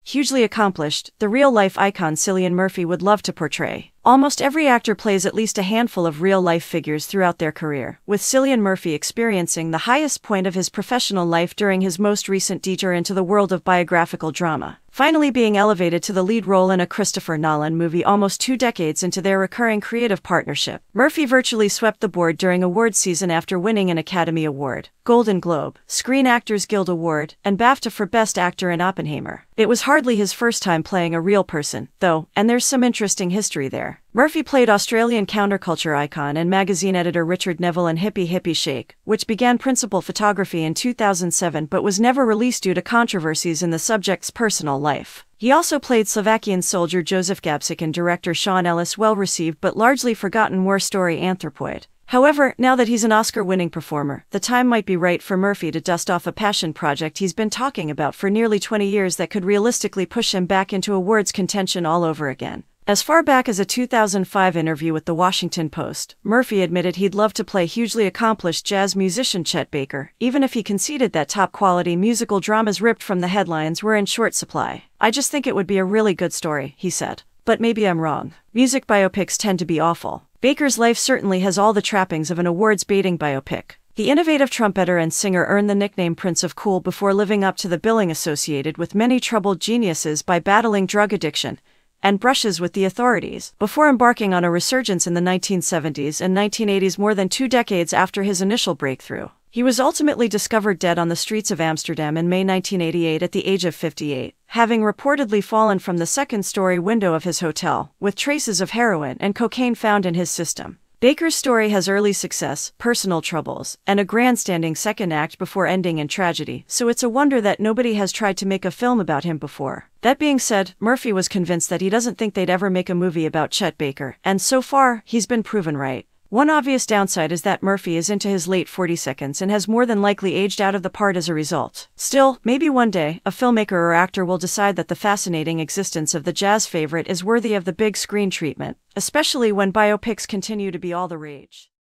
hugely accomplished, the real-life icon Cillian Murphy would love to portray. Almost every actor plays at least a handful of real-life figures throughout their career, with Cillian Murphy experiencing the highest point of his professional life during his most recent detour into the world of biographical drama, finally being elevated to the lead role in a Christopher Nolan movie almost 2 decades into their recurring creative partnership. Murphy virtually swept the board during awards season after winning an Academy Award, Golden Globe, Screen Actors Guild Award, and BAFTA for Best Actor in Oppenheimer. It was hardly his first time playing a real person, though, and there's some interesting history there. Murphy played Australian counterculture icon and magazine editor Richard Neville in Hippie Hippie Shake, which began principal photography in 2007 but was never released due to controversies in the subject's personal life. He also played Slovakian soldier Joseph Gabčík and director Sean Ellis' well-received but largely forgotten war story Anthropoid. However, now that he's an Oscar-winning performer, the time might be right for Murphy to dust off a passion project he's been talking about for nearly 20 years that could realistically push him back into awards contention all over again. As far back as a 2005 interview with The Washington Post, Murphy admitted he'd love to play hugely accomplished jazz musician Chet Baker, even if he conceded that top-quality musical dramas ripped from the headlines were in short supply. "I just think it would be a really good story," he said. "But maybe I'm wrong. Music biopics tend to be awful." Baker's life certainly has all the trappings of an awards-baiting biopic. The innovative trumpeter and singer earned the nickname Prince of Cool before living up to the billing associated with many troubled geniuses by battling drug addiction and brushes with the authorities, before embarking on a resurgence in the 1970s and 1980s more than 2 decades after his initial breakthrough. He was ultimately discovered dead on the streets of Amsterdam in May 1988 at the age of 58, having reportedly fallen from the second-story window of his hotel, with traces of heroin and cocaine found in his system. Baker's story has early success, personal troubles, and a grandstanding second act before ending in tragedy, so it's a wonder that nobody has tried to make a film about him before. That being said, Murphy was convinced that he doesn't think they'd ever make a movie about Chet Baker, and so far, he's been proven right. One obvious downside is that Murphy is into his late 40s and has more than likely aged out of the part as a result. Still, maybe one day, a filmmaker or actor will decide that the fascinating existence of the jazz favorite is worthy of the big screen treatment, especially when biopics continue to be all the rage.